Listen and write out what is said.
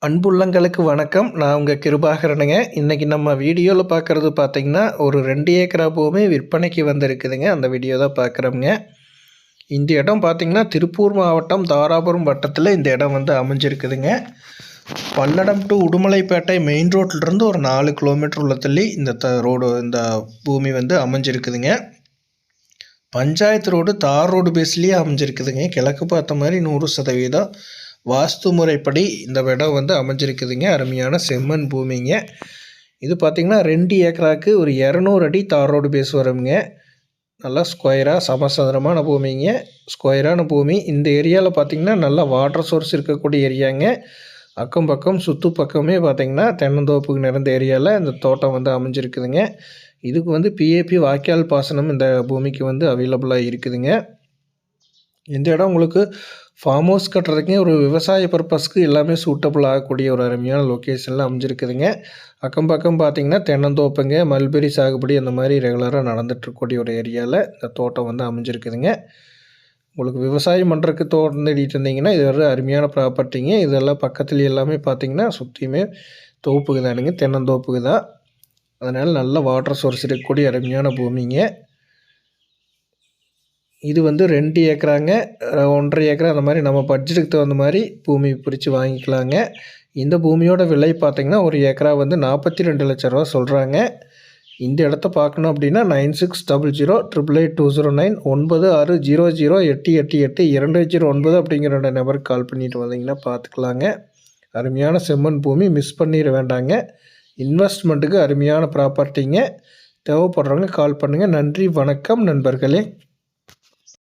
அன்புள்ளங்களுக்கு வணக்கம். நான் உங்கள் கிருபாகரனுங்க. இன்றைக்கி நம்ம வீடியோவில் பார்க்குறது பார்த்திங்கன்னா, ஒரு 2 ஏக்கரா பூமி விற்பனைக்கு வந்திருக்குதுங்க. அந்த வீடியோ தான் பார்க்குறோம்ங்க. இந்த இடம் பார்த்திங்கன்னா, திருப்பூர் மாவட்டம் தாராபுரம் வட்டத்தில் இந்த இடம் வந்து அமைஞ்சிருக்குதுங்க. பல்லடம் டு உடுமலைப்பேட்டை மெயின் ரோட்லேருந்து ஒரு 4 கிலோமீட்டர் உள்ள தள்ளி இந்த பூமி வந்து அமைஞ்சிருக்குதுங்க. பஞ்சாயத்து ரோடு தார் ரோடு பேஸ்லேயே அமைஞ்சிருக்குதுங்க. கிழக்கு பார்த்த மாதிரி 100% வாஸ்து முறைப்படி இந்த இடம் வந்து அமைஞ்சிருக்குதுங்க. அருமையான செம்மண் பூமிங்க. இது பார்த்திங்கன்னா 2 ஏக்கராவுக்கு ஒரு 200 அடி தார் ரோடு பேஸ் வருங்க. நல்லா ஸ்கொயராக சமசதுரமான பூமிங்க. ஸ்கொயரான பூமி. இந்த ஏரியாவில் பார்த்திங்கன்னா நல்லா வாட்டர் சோர்ஸ் இருக்கக்கூடிய ஏரியாங்க. அக்கம் பக்கம் சுற்று பக்கமே பார்த்திங்கன்னா தென்னந்தோப்புக்கு நிறைந்த ஏரியாவில் இந்த தோட்டம் வந்து அமைஞ்சிருக்குதுங்க. இதுக்கு வந்து பிஏபி வாய்க்கால் பாசனம் இந்த பூமிக்கு வந்து அவைலபிளாக இருக்குதுங்க. இந்த இடம் உங்களுக்கு ஃபார்ம் ஹவுஸ் கட்டுறதுக்கே ஒரு விவசாய பர்பஸ்க்கு எல்லாமே சூட்டபிள் ஆகக்கூடிய ஒரு அருமையான லொக்கேஷனில் அமைஞ்சிருக்குதுங்க. அக்கம் பக்கம் பார்த்திங்கன்னா தென்னந்தோப்புங்க, மல்பெரி சாகுபடி அந்த மாதிரி ரெகுலராக நடந்துகிட்ருக்கக்கூடிய ஒரு ஏரியாவில் இந்த தோட்டம் வந்து அமைஞ்சிருக்குதுங்க. உங்களுக்கு விவசாயம் பண்ணுறதுக்கு தோட்டம் தேடிட்டு இருந்தீங்கன்னா இது ஒரு அருமையான ப்ராப்பர்ட்டிங்க. இதெல்லாம் பக்கத்துல எல்லாமே பார்த்திங்கன்னா சுற்றியுமே தோப்புக்கு தானுங்க, தென்னந்தோப்புக்கு தான். அதனால் நல்ல வாட்டர் சோர்ஸ் இருக்கக்கூடிய அருமையான பூமிங்க. இது வந்து 2 ஏக்கராங்க, 1.5 ஏக்கரா அந்த மாதிரி நம்ம பட்ஜெட்டுக்கு தகுந்த மாதிரி பூமி பிரித்து வாங்கிக்கலாங்க. இந்த பூமியோட விலை பார்த்திங்கன்னா ஒரு ஏக்கரா வந்து 42 லட்ச ரூபா சொல்கிறாங்க. இந்த இடத்த பார்க்கணும் அப்படின்னா 9600888209 9600888209 அப்படிங்கிற நம்பருக்கு கால் பண்ணிட்டு வந்தீங்கன்னா பார்த்துக்கலாங்க. அருமையான செம்மண் பூமி, மிஸ் பண்ணிட வேண்டாங்க. இன்வெஸ்ட்மெண்ட்டுக்கு அருமையான ப்ராப்பர்ட்டிங்க. தேவைப்படுறவங்க கால் பண்ணுங்கள். நன்றி, வணக்கம் நண்பர்களே.